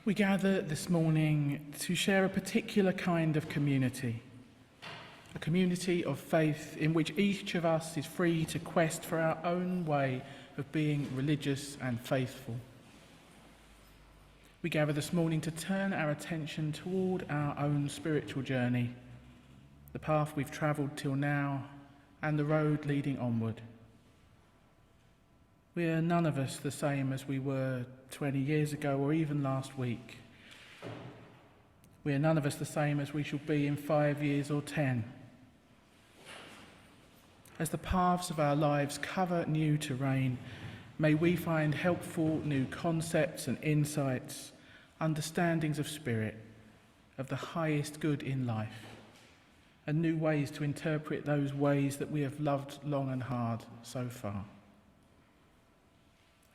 We gather this morning to share a particular kind of community, a community of faith in which each of us is free to quest for our own way of being religious and faithful. We gather this morning to turn our attention toward our own spiritual journey, the path we've travelled till now and the road leading onward. We are none of us the same as we were 20 years ago or even last week. We are none of us the same as we shall be in 5 years or 10. As the paths of our lives cover new terrain, may we find helpful new concepts and insights, understandings of spirit, of the highest good in life, and new ways to interpret those ways that we have loved long and hard so far.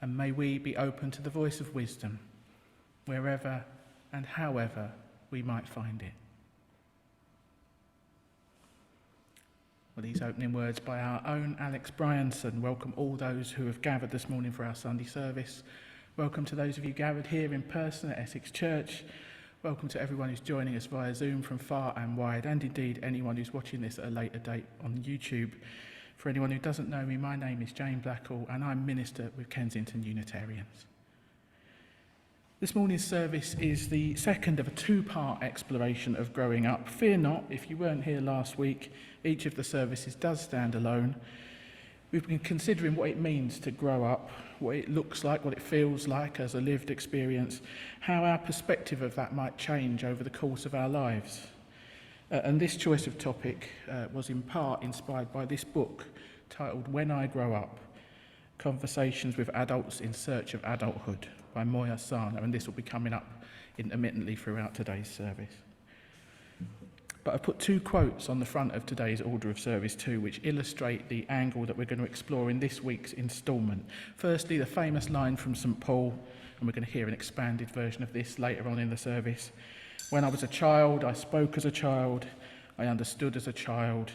And may we be open to the voice of wisdom, wherever and however we might find it. Well, these opening words by our own Alex Bryanson welcome all those who have gathered this morning for our Sunday service. Welcome to those of you gathered here in person at Essex Church. Welcome to everyone who's joining us via Zoom from far and wide, and indeed anyone who's watching this at a later date on YouTube. For anyone who doesn't know me, my name is Jane Blackall and I'm minister with Kensington Unitarians. This morning's service is the second of a two-part exploration of growing up. Fear not, if you weren't here last week, each of the services does stand alone. We've been considering what it means to grow up, what it looks like, what it feels like as a lived experience, how our perspective of that might change over the course of our lives. And this choice of topic was in part inspired by this book titled When I Grow Up, Conversations with Adults in Search of Adulthood by Moya Sana, and this will be coming up intermittently throughout today's service. But I put two quotes on the front of today's order of service too, which illustrate the angle that we're going to explore in this week's instalment. Firstly, the famous line from St. Paul, and we're going to hear an expanded version of this later on in the service. When I was a child, I spoke as a child, I understood as a child,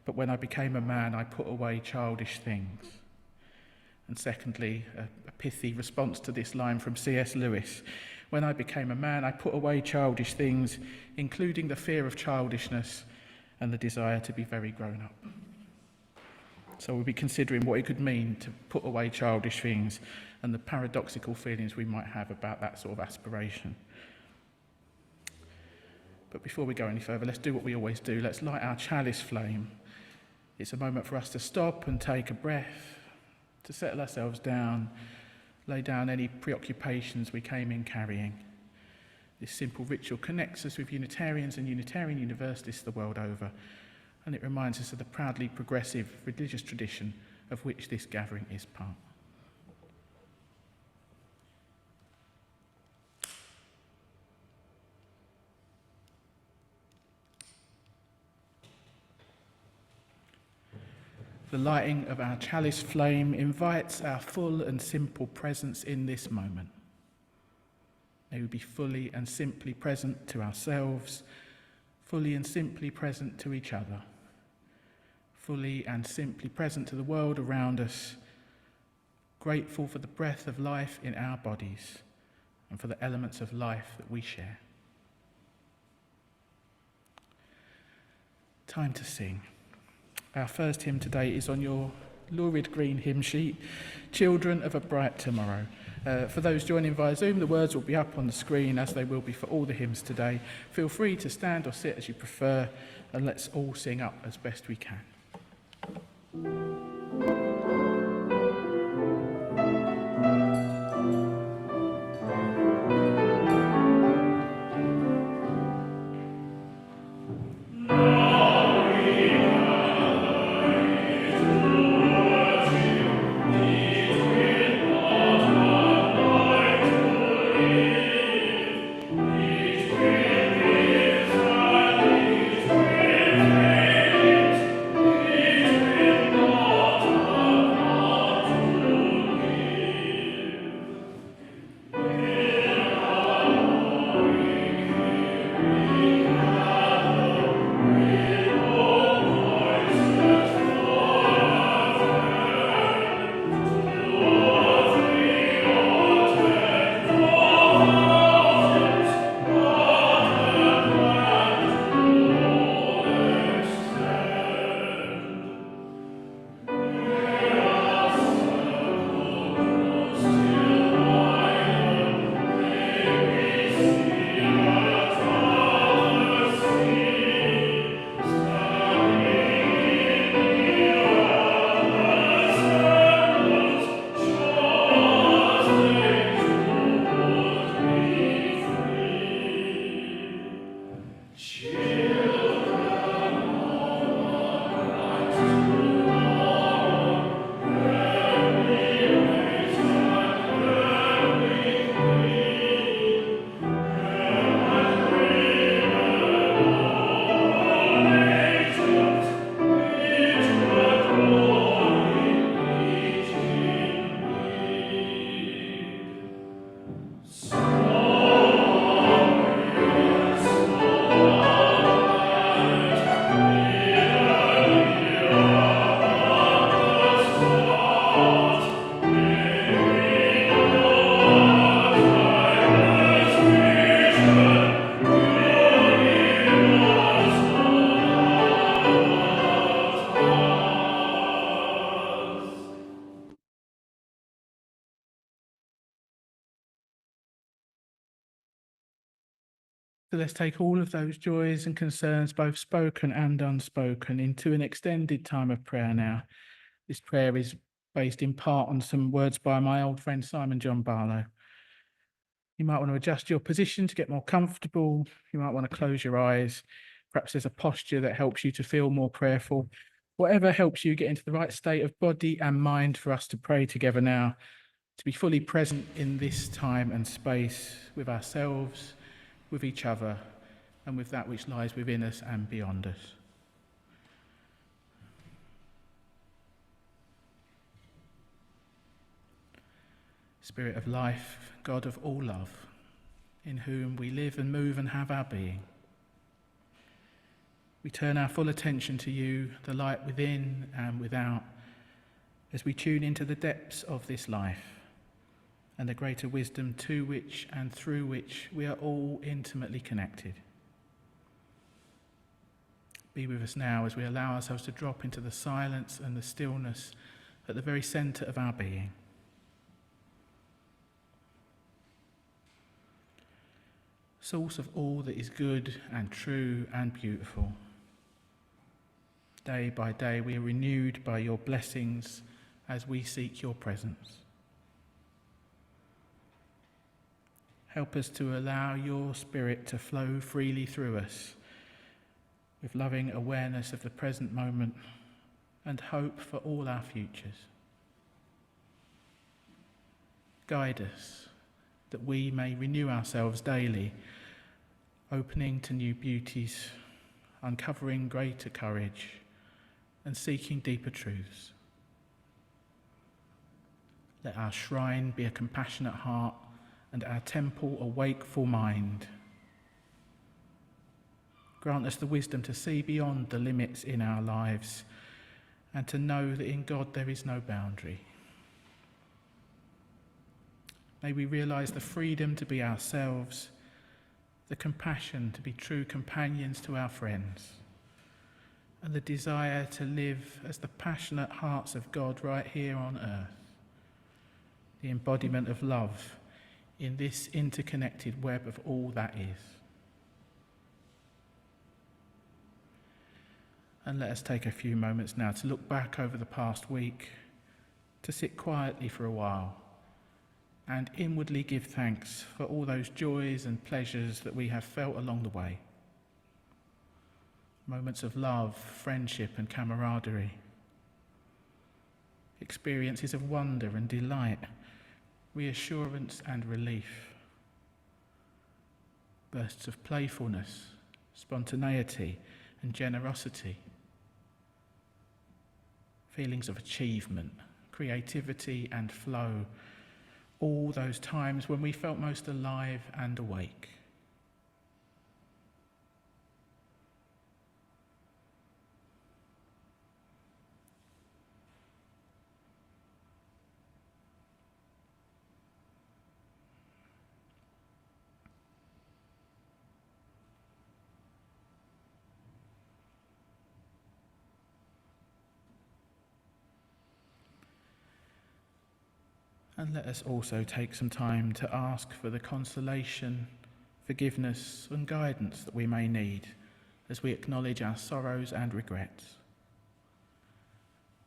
but when I became a man, I put away childish things. And secondly, a pithy response to this line from C.S. Lewis. When I became a man, I put away childish things, including the fear of childishness and the desire to be very grown up. So we'll be considering what it could mean to put away childish things and the paradoxical feelings we might have about that sort of aspiration. But before we go any further, let's do what we always do. Let's light our chalice flame. It's a moment for us to stop and take a breath, to settle ourselves down, lay down any preoccupations we came in carrying. This simple ritual connects us with Unitarians and Unitarian Universalists the world over, and it reminds us of the proudly progressive religious tradition of which this gathering is part. The lighting of our chalice flame invites our full and simple presence in this moment. May we be fully and simply present to ourselves, fully and simply present to each other, fully and simply present to the world around us, grateful for the breath of life in our bodies and for the elements of life that we share. Time to sing. Our first hymn today is on your lurid green hymn sheet, Children of a Bright Tomorrow. For those joining via Zoom, the words will be up on the screen as they will be for all the hymns today. Feel free to stand or sit as you prefer, and let's all sing up as best we can. So let's take all of those joys and concerns, both spoken and unspoken, into an extended time of prayer now. This prayer is based in part on some words by my old friend Simon John Barlow. You might want to adjust your position to get more comfortable. You might want to close your eyes. Perhaps there's a posture that helps you to feel more prayerful. Whatever helps you get into the right state of body and mind for us to pray together now, to be fully present in this time and space with ourselves, with each other, and with that which lies within us and beyond us. Spirit of life, God of all love, in whom we live and move and have our being, we turn our full attention to you, the light within and without, as we tune into the depths of this life and the greater wisdom to which and through which we are all intimately connected. Be with us now as we allow ourselves to drop into the silence and the stillness at the very centre of our being. Source of all that is good and true and beautiful. Day by day we are renewed by your blessings as we seek your presence. Help us to allow your Spirit to flow freely through us with loving awareness of the present moment and hope for all our futures. Guide us that we may renew ourselves daily, opening to new beauties, uncovering greater courage, and seeking deeper truths. Let our shrine be a compassionate heart and our temple a wakeful mind. Grant us the wisdom to see beyond the limits in our lives and to know that in God there is no boundary. May we realise the freedom to be ourselves, the compassion to be true companions to our friends, and the desire to live as the passionate hearts of God right here on earth, the embodiment of love in this interconnected web of all that is. And let us take a few moments now to look back over the past week, to sit quietly for a while, and inwardly give thanks for all those joys and pleasures that we have felt along the way. Moments of love, friendship and camaraderie. Experiences of wonder and delight, reassurance and relief. Bursts of playfulness, spontaneity and generosity. Feelings of achievement, creativity and flow. All those times when we felt most alive and awake. And let us also take some time to ask for the consolation, forgiveness and guidance that we may need as we acknowledge our sorrows and regrets.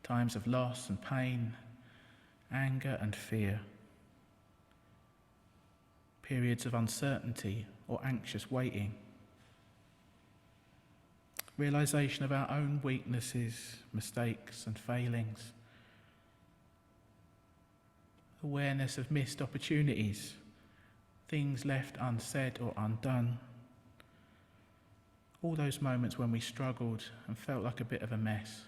Times of loss and pain, anger and fear. Periods of uncertainty or anxious waiting. Realisation of our own weaknesses, mistakes and failings. Awareness of missed opportunities, things left unsaid or undone. All those moments when we struggled and felt like a bit of a mess.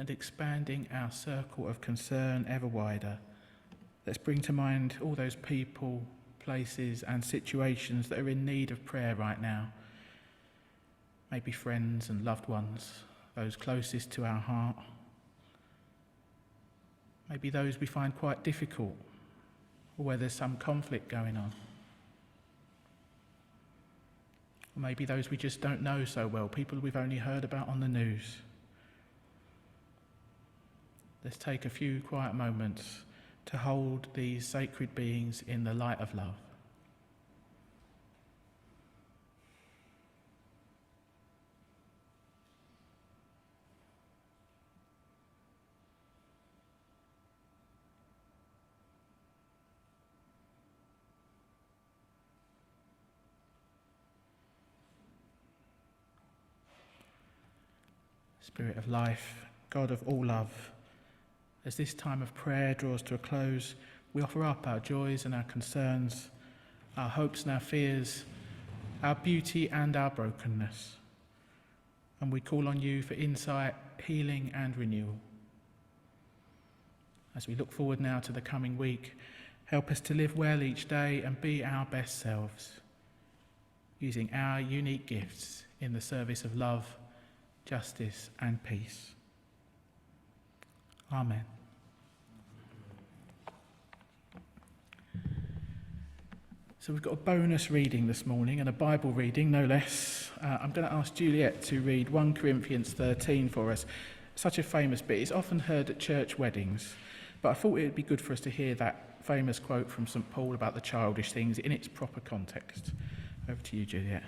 And expanding our circle of concern ever wider, let's bring to mind all those people, places and situations that are in need of prayer right now. Maybe friends and loved ones, those closest to our heart. Maybe those we find quite difficult, or where there's some conflict going on. Or maybe those we just don't know so well, people we've only heard about on the news. Let's take a few quiet moments to hold these sacred beings in the light of love. Spirit of life, God of all love, as this time of prayer draws to a close, we offer up our joys and our concerns, our hopes and our fears, our beauty and our brokenness. And we call on you for insight, healing and renewal. As we look forward now to the coming week, help us to live well each day and be our best selves, using our unique gifts in the service of love, justice and peace. Amen. So we've got a bonus reading this morning, and a Bible reading, no less. I'm going to ask Juliet to read 1 Corinthians 13 for us. Such a famous bit. It's often heard at church weddings, but I thought it would be good for us to hear that famous quote from St. Paul about the childish things in its proper context. Over to you, Juliet.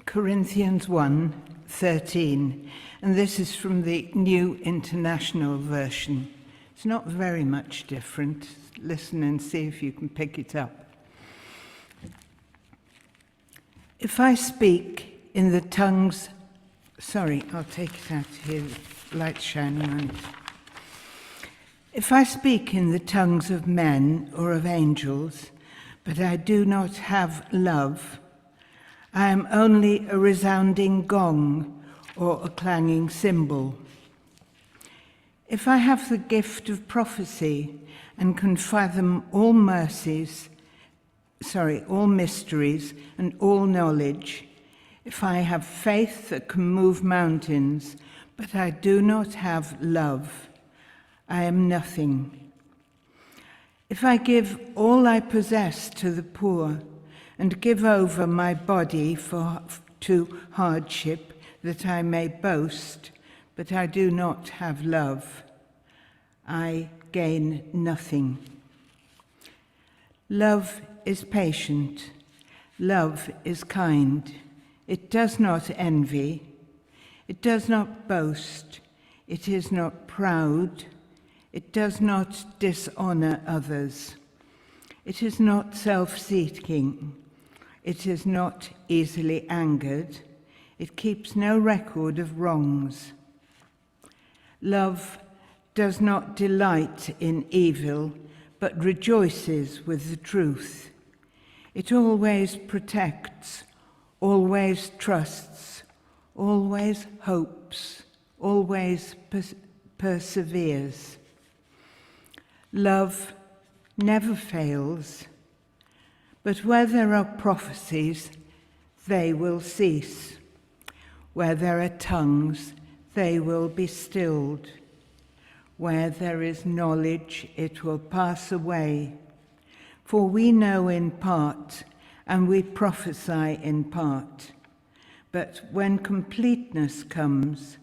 Corinthians 1:13, and this is from the New International Version. It's not very much different. Listen and see if you can pick it up. If I speak in the tongues... Sorry, I'll take it out here. Light shining on it. If I speak in the tongues of men or of angels, but I do not have love, I am only a resounding gong or a clanging cymbal. If I have the gift of prophecy and can fathom all mysteries and all knowledge, if I have faith that can move mountains, but I do not have love, I am nothing. If I give all I possess to the poor and give over my body to hardship that I may boast, but I do not have love, I gain nothing. Love is patient. Love is kind. It does not envy. It does not boast. It is not proud. It does not dishonor others. It is not self-seeking. It is not easily angered. It keeps no record of wrongs. Love does not delight in evil, but rejoices with the truth. It always protects, always trusts, always hopes, always perseveres. Love never fails, but where there are prophecies, they will cease. Where there are tongues, they will be stilled. Where there is knowledge, it will pass away. For we know in part, and we prophesy in part. But when completeness comes,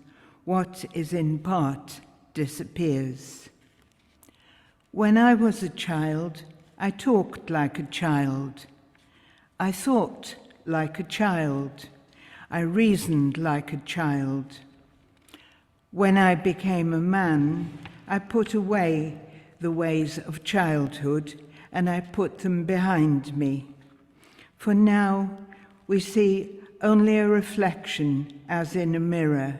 what is in part disappears. When I was a child, I talked like a child. I thought like a child. I reasoned like a child. When I became a man, I put away the ways of childhood, and I put them behind me. For now we see only a reflection as in a mirror.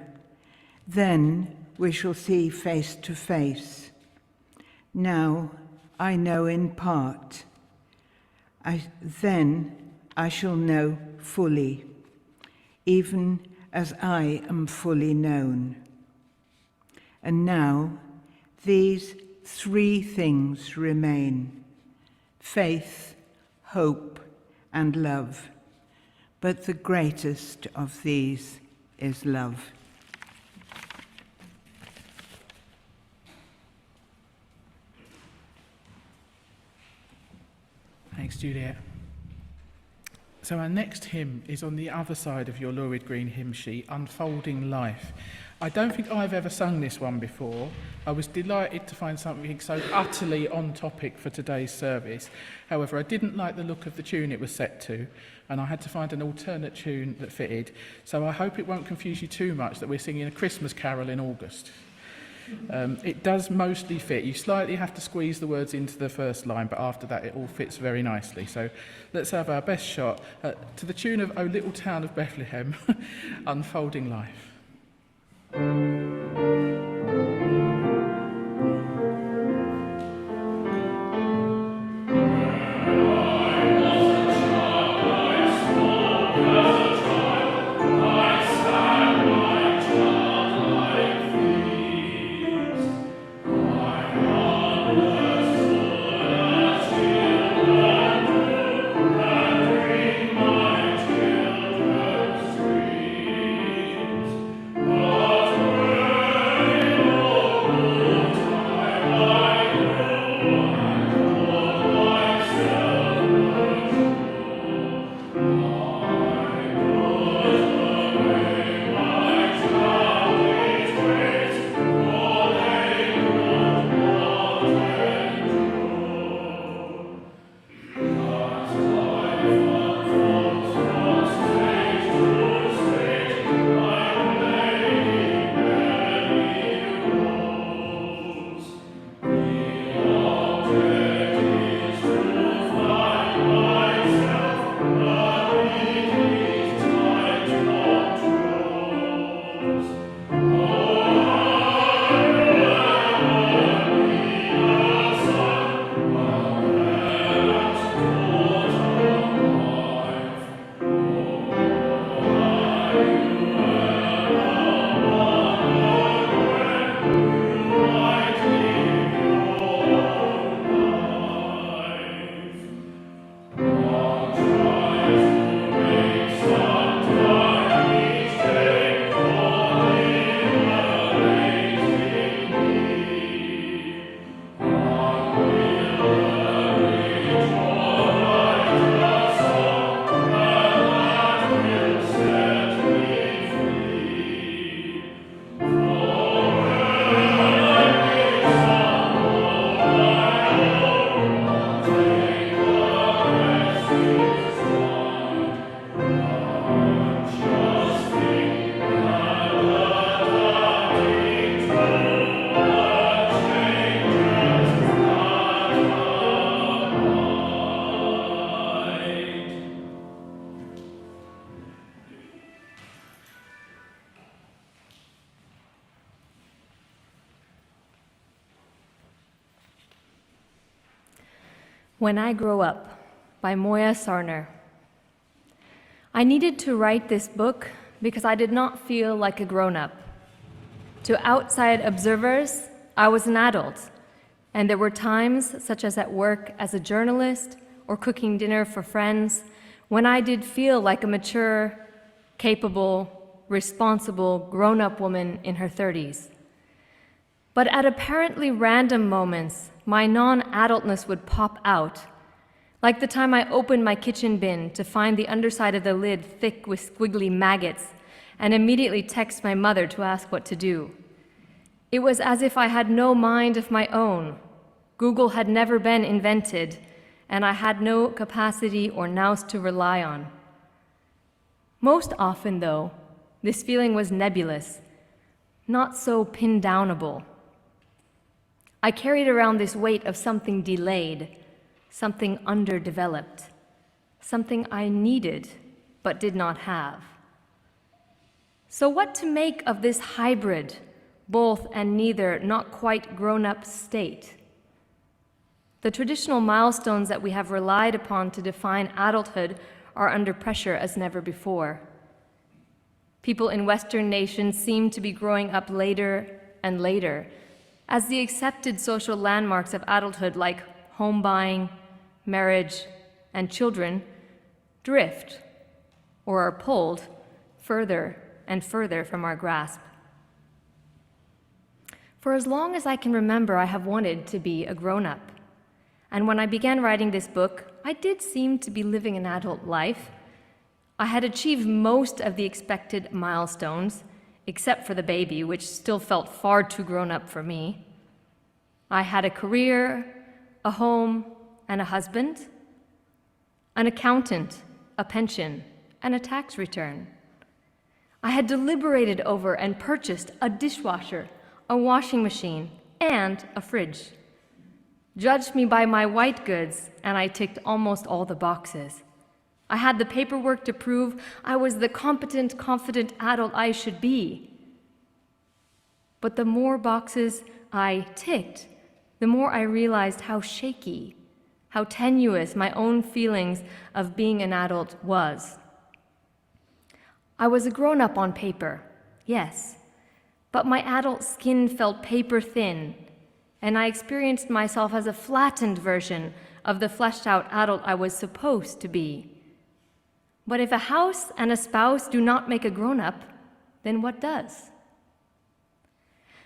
Then we shall see face to face. Now I know in part. Then I shall know fully, even as I am fully known. And now these three things remain: faith, hope, and love. But the greatest of these is love. Thanks, Juliet. So our next hymn is on the other side of your lurid green hymn sheet, Unfolding Life. I don't think I've ever sung this one before. I was delighted to find something so utterly on topic for today's service. However, I didn't like the look of the tune it was set to, and I had to find an alternate tune that fitted. So I hope it won't confuse you too much that we're singing a Christmas carol in August. It does mostly fit. You slightly have to squeeze the words into the first line, but after that it all fits very nicely. So let's have our best shot to the tune of O Little Town of Bethlehem, Unfolding Life. When I Grow Up by Moya Sarner. I needed to write this book because I did not feel like a grown-up. To outside observers, I was an adult, and there were times, such as at work as a journalist or cooking dinner for friends, when I did feel like a mature, capable, responsible, grown-up woman in her 30s. But at apparently random moments, my non-adultness would pop out, like the time I opened my kitchen bin to find the underside of the lid thick with squiggly maggots and immediately text my mother to ask what to do. It was as if I had no mind of my own. Google had never been invented, and I had no capacity or nous to rely on. Most often, though, this feeling was nebulous, not so pin-downable. I carried around this weight of something delayed, something underdeveloped, something I needed but did not have. So what to make of this hybrid, both and neither, not quite grown-up state? The traditional milestones that we have relied upon to define adulthood are under pressure as never before. People in Western nations seem to be growing up later and later, as the accepted social landmarks of adulthood like home buying, marriage, and children drift or are pulled further and further from our grasp. For as long as I can remember, I have wanted to be a grown-up. And when I began writing this book, I did seem to be living an adult life. I had achieved most of the expected milestones, except for the baby, which still felt far too grown up for me. I had a career, a home, and a husband, an accountant, a pension, and a tax return. I had deliberated over and purchased a dishwasher, a washing machine, and a fridge. Judged me by my white goods, and I ticked almost all the boxes. I had the paperwork to prove I was the competent, confident adult I should be. But the more boxes I ticked, the more I realized how shaky, how tenuous my own feelings of being an adult was. I was a grown-up on paper, yes, but my adult skin felt paper thin, and I experienced myself as a flattened version of the fleshed-out adult I was supposed to be. But if a house and a spouse do not make a grown-up, then what does?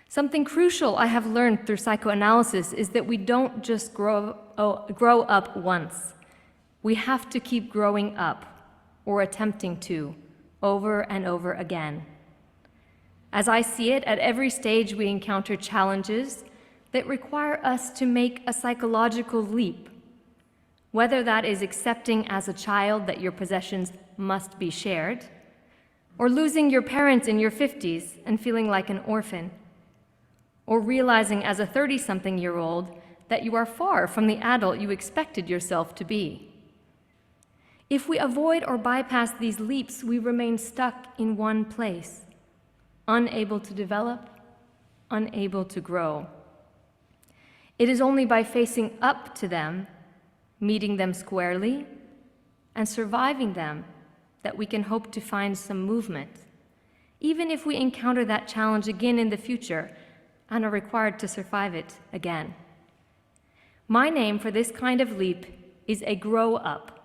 Something crucial I have learned through psychoanalysis is that we don't just grow up once. We have to keep growing up, or attempting to, over and over again. As I see it, at every stage we encounter challenges that require us to make a psychological leap, whether that is accepting as a child that your possessions must be shared, or losing your parents in your 50s and feeling like an orphan, or realizing as a 30-something-year-old that you are far from the adult you expected yourself to be. If we avoid or bypass these leaps, we remain stuck in one place, unable to develop, unable to grow. It is only by facing up to them, meeting them squarely, and surviving them that we can hope to find some movement, even if we encounter that challenge again in the future and are required to survive it again. My name for this kind of leap is a grow-up.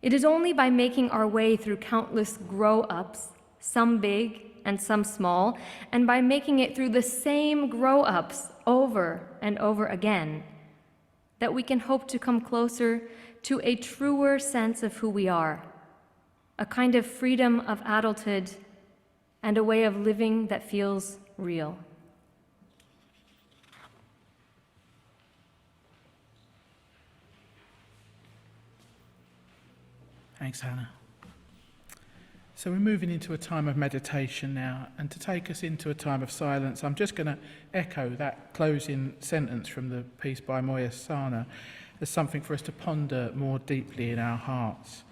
It is only by making our way through countless grow-ups, some big and some small, and by making it through the same grow-ups over and over again, that we can hope to come closer to a truer sense of who we are, a kind of freedom of adulthood, and a way of living that feels real. Thanks, Hannah. So we're moving into a time of meditation now, and to take us into a time of silence, I'm just going to echo that closing sentence from the piece by Moya Sana as something for us to ponder more deeply in our hearts.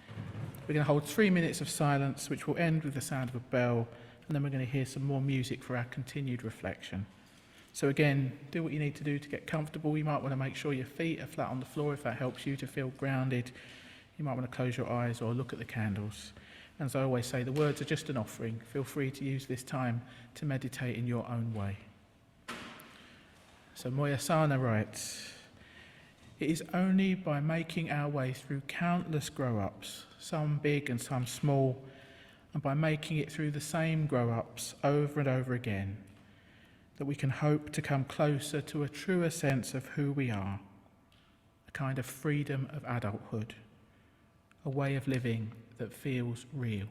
We're going to hold 3 minutes of silence, which will end with the sound of a bell, and then we're going to hear some more music for our continued reflection. So again, do what you need to do to get comfortable. You might want to make sure your feet are flat on the floor if that helps you to feel grounded. You might want to close your eyes or look at the candles. As I always say, the words are just an offering. Feel free to use this time to meditate in your own way. So Moya Sana writes, "It is only by making our way through countless grow-ups, some big and some small, and by making it through the same grow-ups over and over again, that we can hope to come closer to a truer sense of who we are, a kind of freedom of adulthood, a way of living that feels real."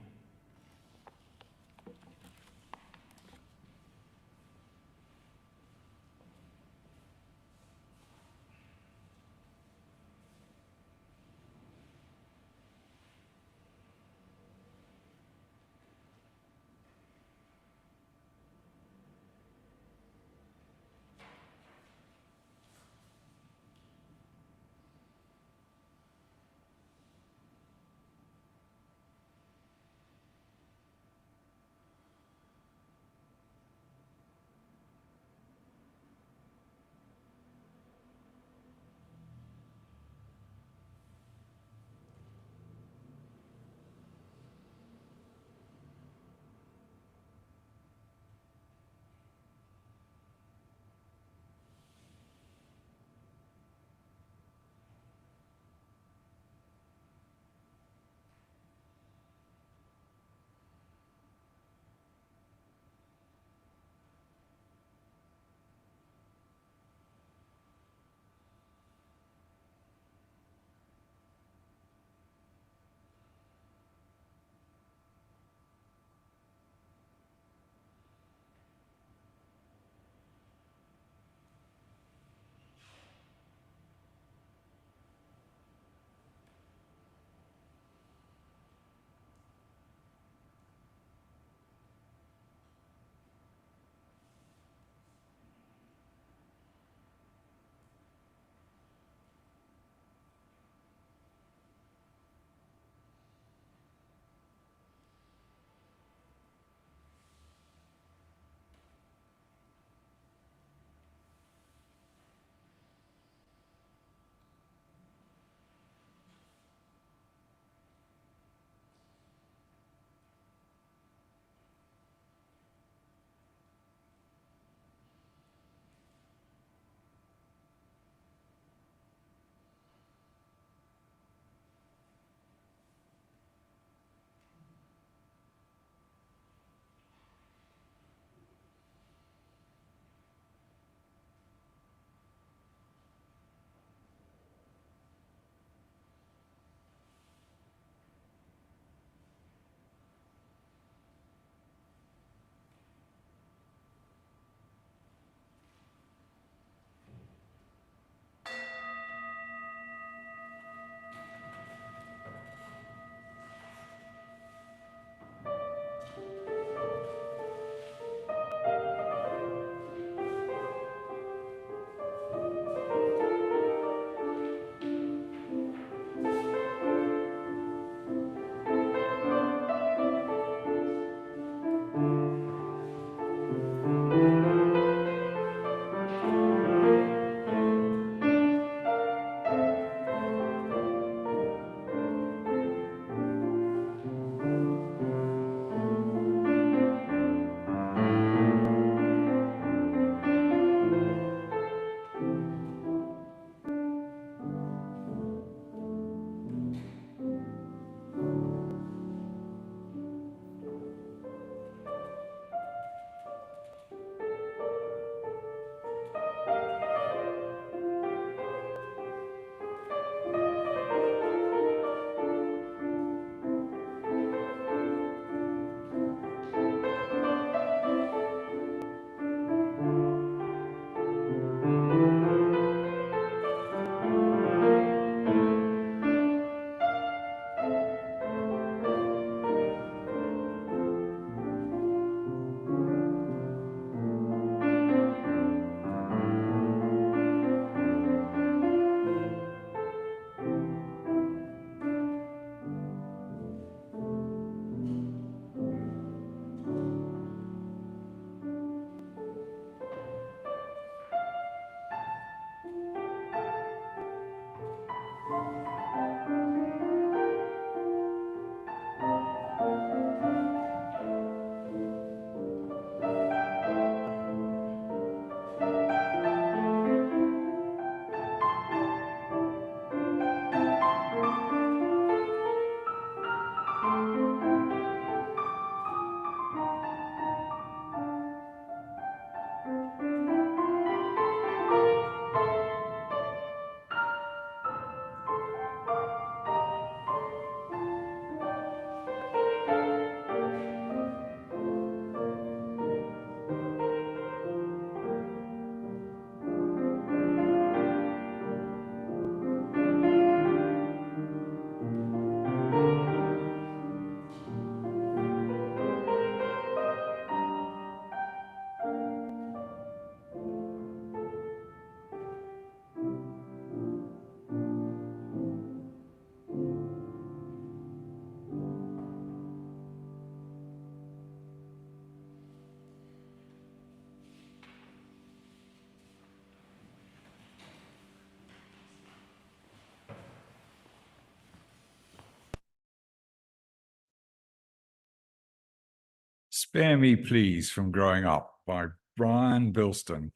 Spare Me, Please, from Growing Up by Brian Bilston.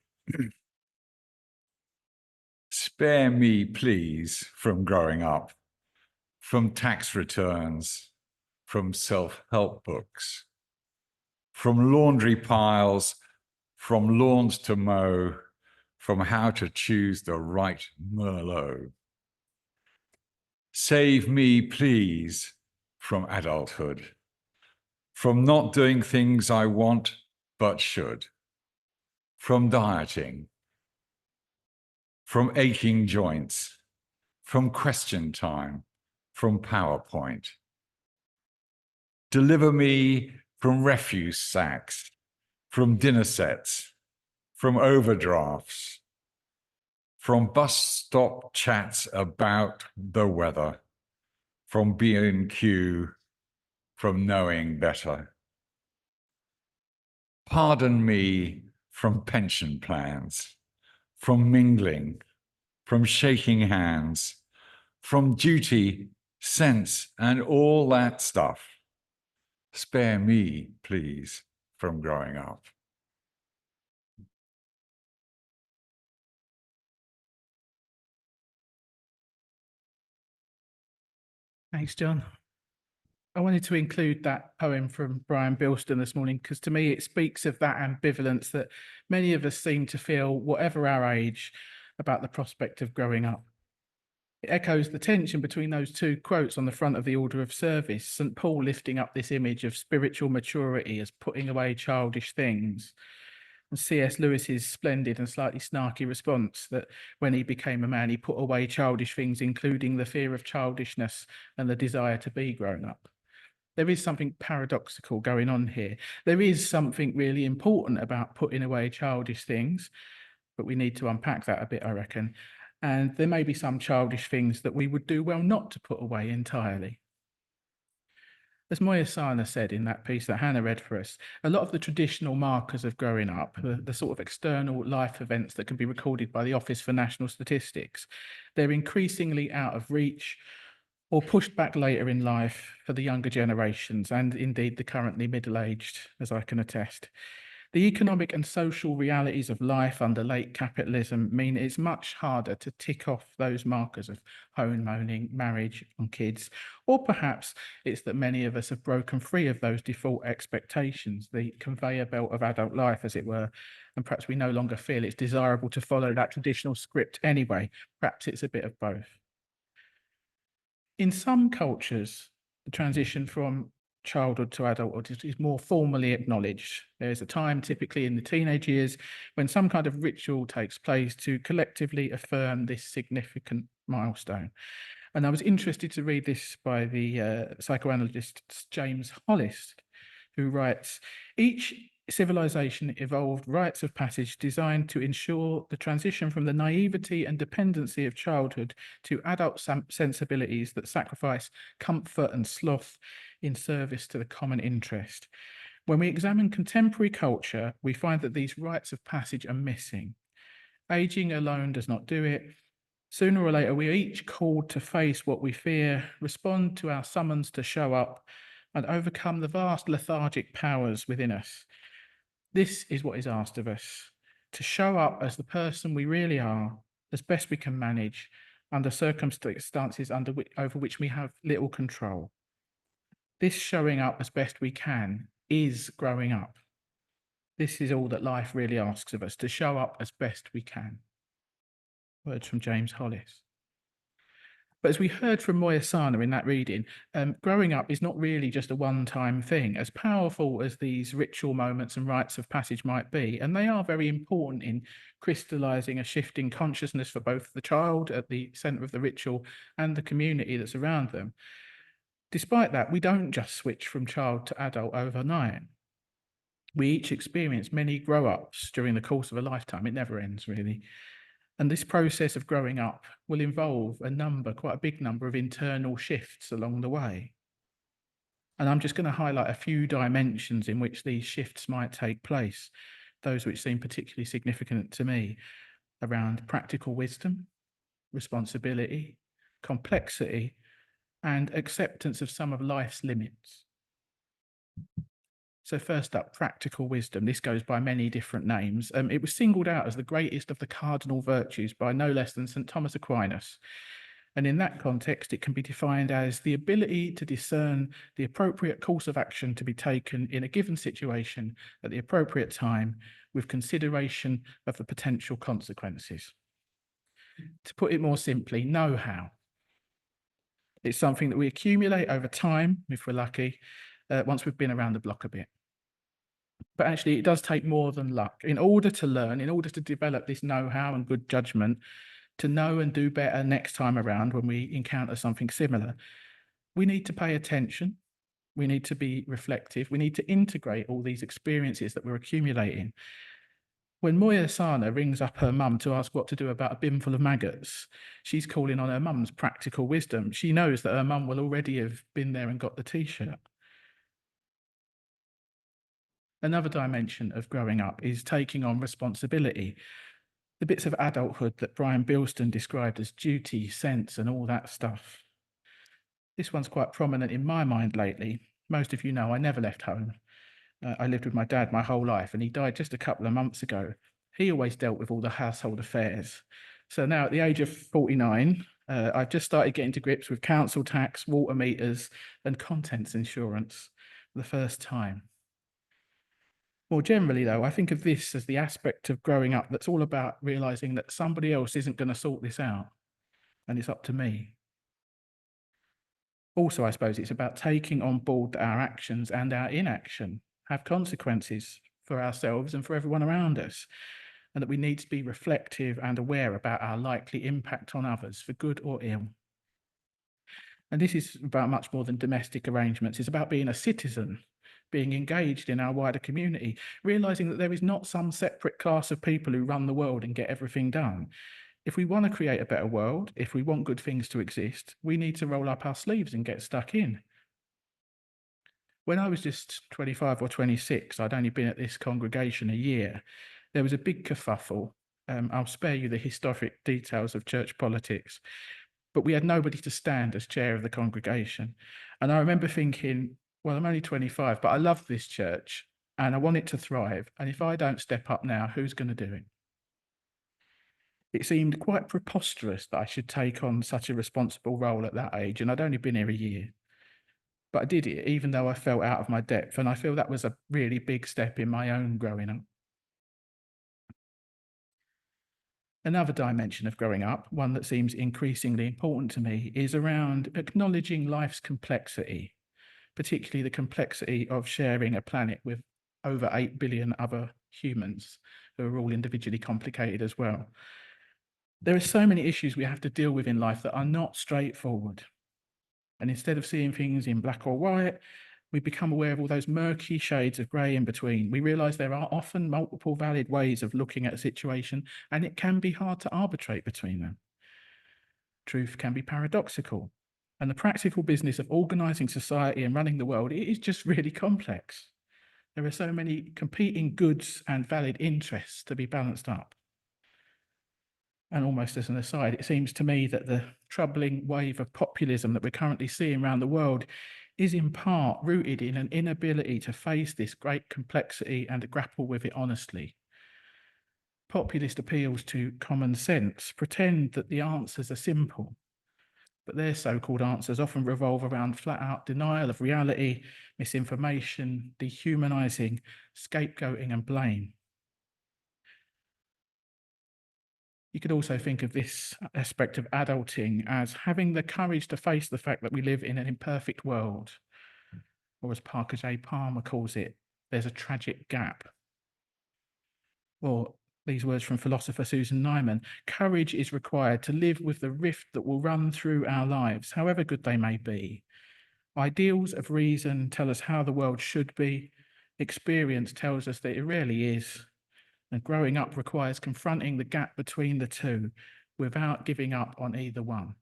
Spare me, please, from growing up, from tax returns, from self-help books, from laundry piles, from lawns to mow, from how to choose the right Merlot. Save me, please, from adulthood, from not doing things I want but should, from dieting, from aching joints, from question time, from PowerPoint. Deliver me from refuse sacks, from dinner sets, from overdrafts, from bus stop chats about the weather, from B&Q, from knowing better. Pardon me from pension plans, from mingling, from shaking hands, from duty, sense, and all that stuff. Spare me, please, from growing up. Thanks, John. I wanted to include that poem from Brian Bilston this morning because to me it speaks of that ambivalence that many of us seem to feel, whatever our age, about the prospect of growing up. It echoes the tension between those two quotes on the front of the order of service, St. Paul lifting up this image of spiritual maturity as putting away childish things, and C.S. Lewis's splendid and slightly snarky response that when he became a man, he put away childish things, including the fear of childishness and the desire to be grown up. There is something paradoxical going on here. There is something really important about putting away childish things, but we need to unpack that a bit, I reckon. And there may be some childish things that we would do well not to put away entirely. As Moya Sana said in that piece that Hannah read for us, a lot of the traditional markers of growing up, the sort of external life events that can be recorded by the Office for National Statistics, they're increasingly out of reach or pushed back later in life for the younger generations and indeed the currently middle-aged, as I can attest. The economic and social realities of life under late capitalism mean it's much harder to tick off those markers of home owning, marriage and kids, or perhaps it's that many of us have broken free of those default expectations, the conveyor belt of adult life, as it were, and perhaps we no longer feel it's desirable to follow that traditional script anyway. Perhaps it's a bit of both. In some cultures, the transition from childhood to adulthood is more formally acknowledged. There's a time, typically in the teenage years, when some kind of ritual takes place to collectively affirm this significant milestone. And I was interested to read this by the psychoanalyst James Hollis, who writes, each civilization evolved rites of passage designed to ensure the transition from the naivety and dependency of childhood to adult sensibilities that sacrifice comfort and sloth in service to the common interest. When we examine contemporary culture, we find that these rites of passage are missing. Aging alone does not do it. Sooner or later, we are each called to face what we fear, respond to our summons to show up, and overcome the vast lethargic powers within us. This is what is asked of us, to show up as the person we really are, as best we can manage, under circumstances over which we have little control. This showing up as best we can is growing up. This is all that life really asks of us, to show up as best we can. Words from James Hollis. But as we heard from Moya Sana in that reading, growing up is not really just a one-time thing. As powerful as these ritual moments and rites of passage might be, and they are very important in crystallizing a shift in consciousness for both the child at the centre of the ritual and the community that's around them. Despite that, we don't just switch from child to adult overnight. We each experience many grow-ups during the course of a lifetime. It never ends, really. And this process of growing up will involve quite a big number of internal shifts along the way. And I'm just going to highlight a few dimensions in which these shifts might take place, those which seem particularly significant to me, around practical wisdom, responsibility, complexity, and acceptance of some of life's limits. So first up, practical wisdom. This goes by many different names. It was singled out as the greatest of the cardinal virtues by no less than St. Thomas Aquinas. And in that context, it can be defined as the ability to discern the appropriate course of action to be taken in a given situation at the appropriate time with consideration of the potential consequences. To put it more simply, know-how. It's something that we accumulate over time, if we're lucky, once we've been around the block a bit. But actually, it does take more than luck. In order to learn, in order to develop this know-how and good judgment, to know and do better next time around when we encounter something similar, we need to pay attention. We need to be reflective. We need to integrate all these experiences that we're accumulating. When Moya Sana rings up her mum to ask what to do about a bin full of maggots, she's calling on her mum's practical wisdom. She knows that her mum will already have been there and got the T-shirt. Another dimension of growing up is taking on responsibility. The bits of adulthood that Brian Bilston described as duty, sense, and all that stuff. This one's quite prominent in my mind lately. Most of you know I never left home. I lived with my dad my whole life, and he died just a couple of months ago. He always dealt with all the household affairs. So now at the age of 49, I've just started getting to grips with council tax, water meters, and contents insurance for the first time. More generally, though, I think of this as the aspect of growing up that's all about realizing that somebody else isn't going to sort this out, and it's up to me. Also, I suppose it's about taking on board that our actions and our inaction have consequences for ourselves and for everyone around us, and that we need to be reflective and aware about our likely impact on others, for good or ill. And this is about much more than domestic arrangements. It's about being a citizen, being engaged in our wider community, realizing that there is not some separate class of people who run the world and get everything done. If we want to create a better world, if we want good things to exist, we need to roll up our sleeves and get stuck in. When I was just 25 or 26, I'd only been at this congregation a year. There was a big kerfuffle. I'll spare you the historic details of church politics, but we had nobody to stand as chair of the congregation. And I remember thinking, well, I'm only 25, but I love this church and I want it to thrive. And if I don't step up now, who's going to do it? It seemed quite preposterous that I should take on such a responsible role at that age, and I'd only been here a year. But I did it, even though I felt out of my depth, and I feel that was a really big step in my own growing up. Another dimension of growing up, one that seems increasingly important to me, is around acknowledging life's complexity, particularly the complexity of sharing a planet with over 8 billion other humans who are all individually complicated as well. There are so many issues we have to deal with in life that are not straightforward. And instead of seeing things in black or white, we become aware of all those murky shades of grey in between. We realise there are often multiple valid ways of looking at a situation, and it can be hard to arbitrate between them. Truth can be paradoxical, and the practical business of organising society and running the world, it is just really complex. There are so many competing goods and valid interests to be balanced up. And almost as an aside, it seems to me that the troubling wave of populism that we're currently seeing around the world is in part rooted in an inability to face this great complexity and to grapple with it honestly. Populist appeals to common sense pretend that the answers are simple, but their so-called answers often revolve around flat-out denial of reality, misinformation, dehumanizing, scapegoating, and blame. You could also think of this aspect of adulting as having the courage to face the fact that we live in an imperfect world, or as Parker J. Palmer calls it, there's a tragic gap. Or these words from philosopher Susan Nyman, courage is required to live with the rift that will run through our lives, however good they may be. Ideals of reason tell us how the world should be. Experience tells us that it rarely is. And growing up requires confronting the gap between the two without giving up on either one.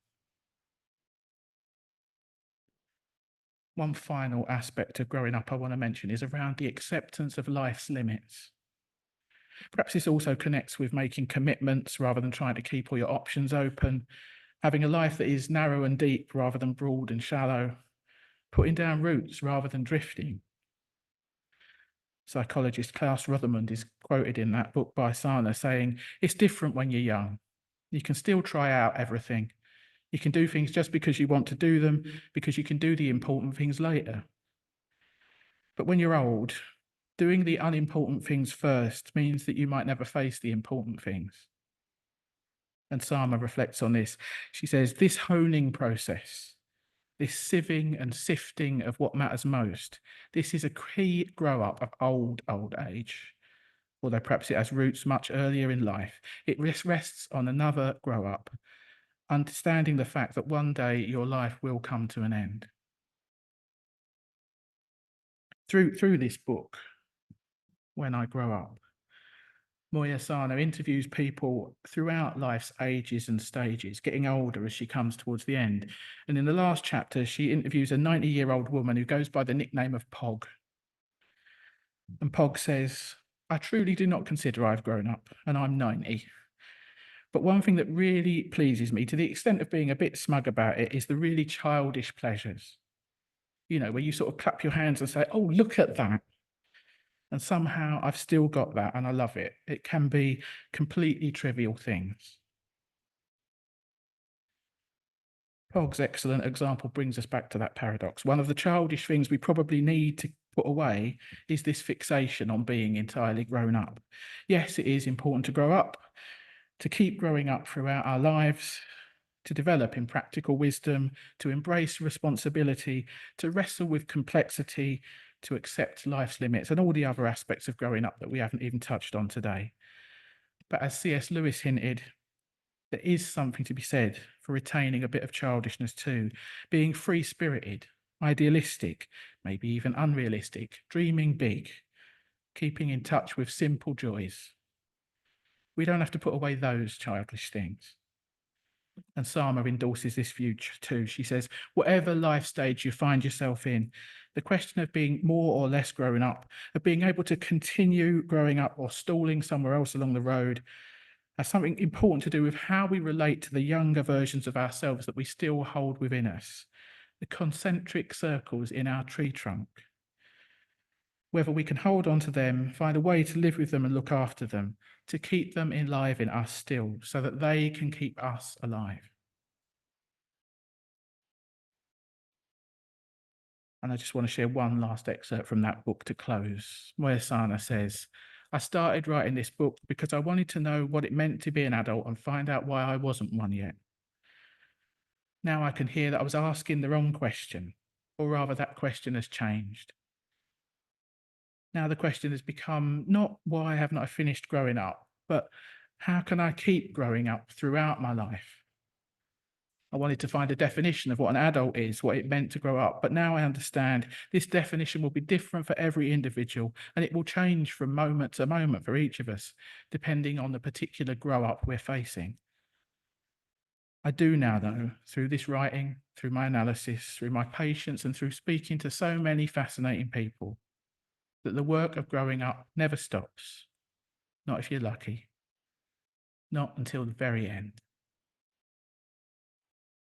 One final aspect of growing up I want to mention is around the acceptance of life's limits. Perhaps this also connects with making commitments rather than trying to keep all your options open, having a life that is narrow and deep rather than broad and shallow, putting down roots rather than drifting. Psychologist Klaus Rothermund is quoted in that book by Sana saying, "It's different when you're young. You can still try out everything. You can do things just because you want to do them, because you can do the important things later. But when you're old, doing the unimportant things first means that you might never face the important things." And Sama reflects on this. She says, "This honing process, this sieving and sifting of what matters most, this is a key grow-up of old age. Although perhaps it has roots much earlier in life, it rests on another grow-up, understanding the fact that one day your life will come to an end." Through this book, When I Grow Up, Moya Sana interviews people throughout life's ages and stages, getting older as she comes towards the end. And in the last chapter, she interviews a 90-year-old woman who goes by the nickname of Pog. And Pog says, "I truly do not consider I've grown up, and I'm 90. But one thing that really pleases me, to the extent of being a bit smug about it, is the really childish pleasures. You know, where you sort of clap your hands and say, 'Oh, look at that.' And somehow I've still got that, and I love it. It can be completely trivial things." Pog's excellent example brings us back to that paradox. One of the childish things we probably need to put away is this fixation on being entirely grown up. Yes, it is important to grow up, to keep growing up throughout our lives, to develop in practical wisdom, to embrace responsibility, to wrestle with complexity, to accept life's limits, and all the other aspects of growing up that we haven't even touched on today. But as C.S. Lewis hinted, there is something to be said for retaining a bit of childishness too, being free-spirited, idealistic, maybe even unrealistic, dreaming big, keeping in touch with simple joys. We don't have to put away those childish things. And Sama endorses this view too. She says, whatever life stage you find yourself in, the question of being more or less grown up, of being able to continue growing up or stalling somewhere else along the road, has something important to do with how we relate to the younger versions of ourselves that we still hold within us, the concentric circles in our tree trunk. Whether we can hold on to them, find a way to live with them and look after them, to keep them alive in us still, so that they can keep us alive. And I just want to share one last excerpt from that book to close. Moya Sana says, "I started writing this book because I wanted to know what it meant to be an adult and find out why I wasn't one yet. Now I can hear that I was asking the wrong question, or rather that question has changed. Now the question has become not why haven't I finished growing up, but how can I keep growing up throughout my life? I wanted to find a definition of what an adult is, what it meant to grow up, but now I understand this definition will be different for every individual, and it will change from moment to moment for each of us, depending on the particular grow up we're facing. I do now know, through this writing, through my analysis, through my patience, and through speaking to so many fascinating people, that the work of growing up never stops, not if you're lucky, not until the very end.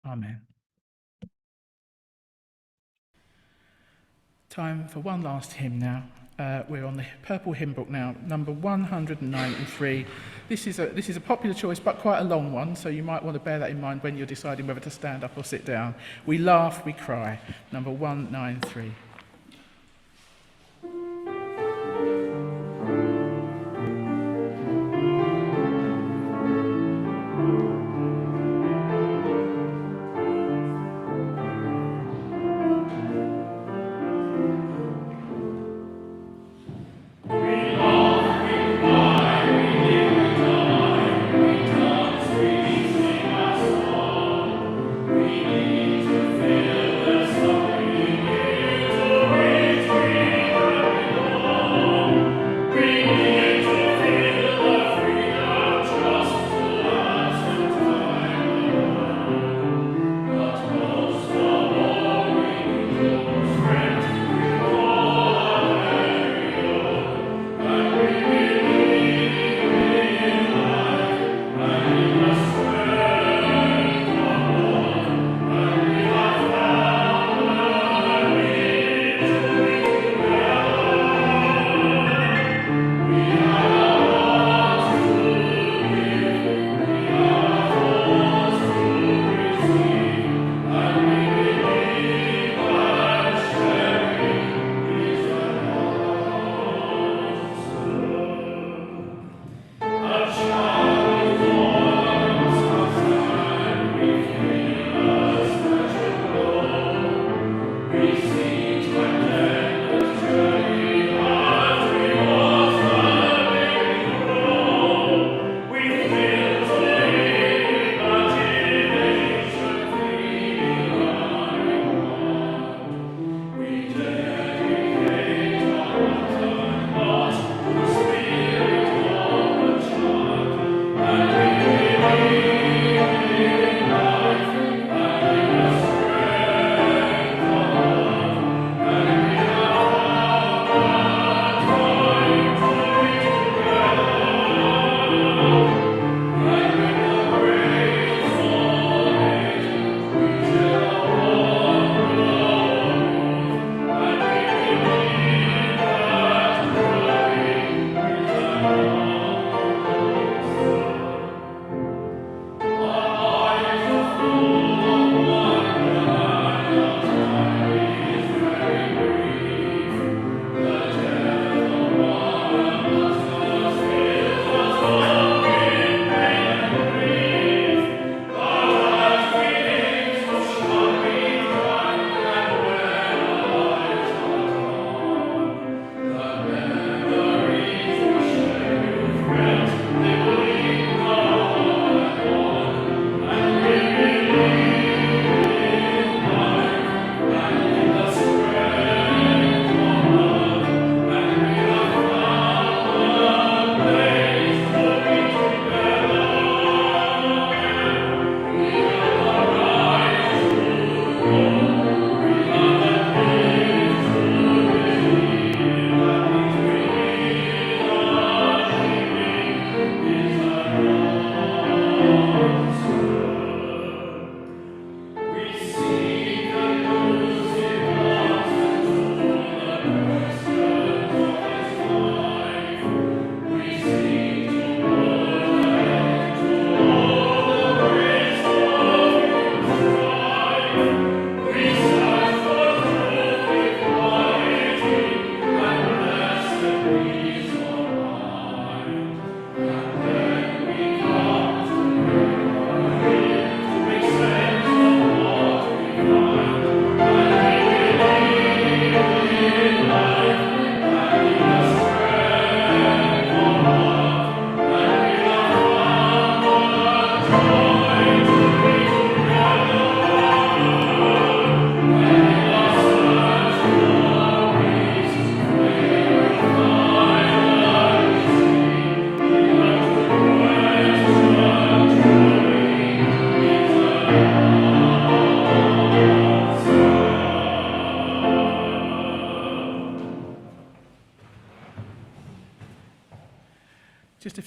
Amen." Time for one last hymn now. We're on the purple hymn book now, number 193. This is a popular choice, but quite a long one, so you might want to bear that in mind when you're deciding whether to stand up or sit down. We laugh, we cry, number 193. We need to feel the song.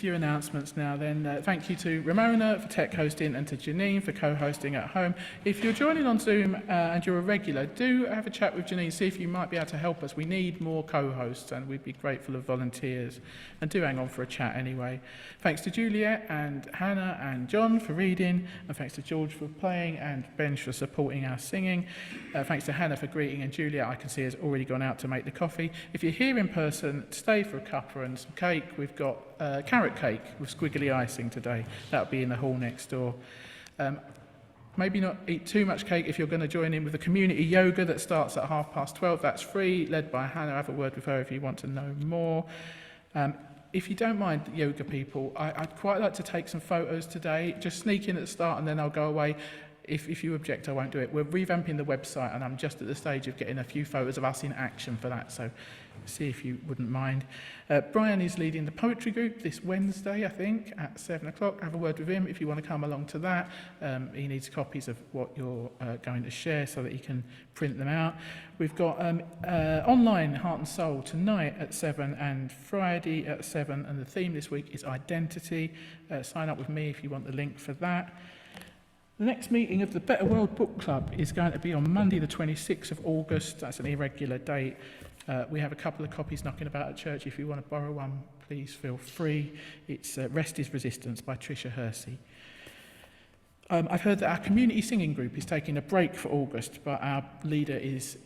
few announcements now then. Thank you to Ramona for tech hosting and to Janine for co-hosting at home. If you're joining on Zoom and you're a regular, do have a chat with Janine, see if you might be able to help us. We need more co-hosts and we'd be grateful of volunteers. And do hang on for a chat anyway. Thanks to Juliet and Hannah and John for reading, and thanks to George for playing and Benj for supporting our singing. Thanks to Hannah for greeting, and Juliet I can see has already gone out to make the coffee. If you're here in person, stay for a cuppa and some cake. We've got carrot cake with squiggly icing today. That'll be in the hall next door. Maybe not eat too much cake if you're going to join in with the community yoga that starts at 12:30. That's free, led by Hannah. Have a word with her if you want to know more. If you don't mind, yoga people, I'd quite like to take some photos today. Just sneak in at the start and then I'll go away. If you object, I won't do it. We're revamping the website and I'm just at the stage of getting a few photos of us in action for that, so see if you wouldn't mind. Brian is leading the poetry group this Wednesday, I think, at 7 o'clock. Have a word with him if you want to come along to that. He needs copies of what you're going to share so that he can print them out. We've got online Heart and Soul tonight at 7 and Friday at 7, and the theme this week is identity. Sign up with me if you want the link for that. The next meeting of the Better World Book Club is going to be on Monday the 26th of August. That's an irregular date. We have a couple of copies knocking about at church. If you want to borrow one, please feel free. It's Rest is Resistance by Tricia Hersey. I've heard that our community singing group is taking a break for August, but our leader is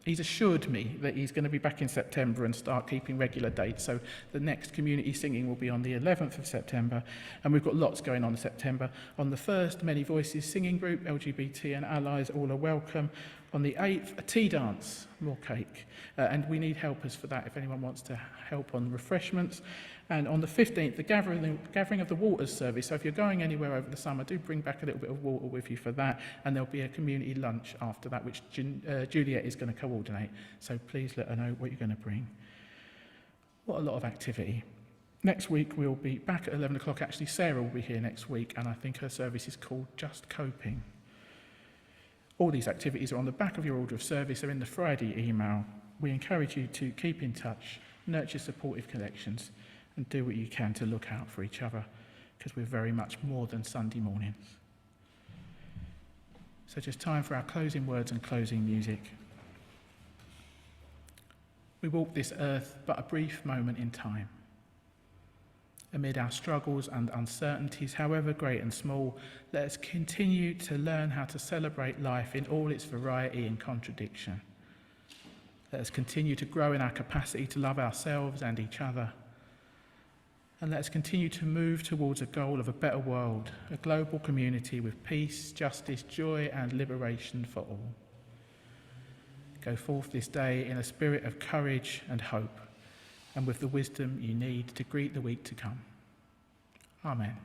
He's assured me that he's going to be back in September and start keeping regular dates. So the next community singing will be on the 11th of September. And we've got lots going on in September. On the 1st, Many Voices singing group, LGBT and allies, all are welcome. On the 8th, a tea dance, more cake. And we need helpers for that if anyone wants to help on refreshments. And on the 15th, the gathering of the waters service. So if you're going anywhere over the summer, do bring back a little bit of water with you for that. And there'll be a community lunch after that, which Juliet is going to coordinate. So please let her know what you're going to bring. What a lot of activity. Next week, we'll be back at 11 o'clock. Actually, Sarah will be here next week, and I think her service is called Just Coping. All these activities are on the back of your order of service. They're in the Friday email. We encourage you to keep in touch, nurture supportive connections, and do what you can to look out for each other, because we're very much more than Sunday mornings. So just time for our closing words and closing music. We walk this earth but a brief moment in time. Amid our struggles and uncertainties, however great and small, let us continue to learn how to celebrate life in all its variety and contradiction. Let us continue to grow in our capacity to love ourselves and each other. And let us continue to move towards a goal of a better world, a global community with peace, justice, joy, and liberation for all. Go forth this day in a spirit of courage and hope, and with the wisdom you need to greet the week to come. Amen.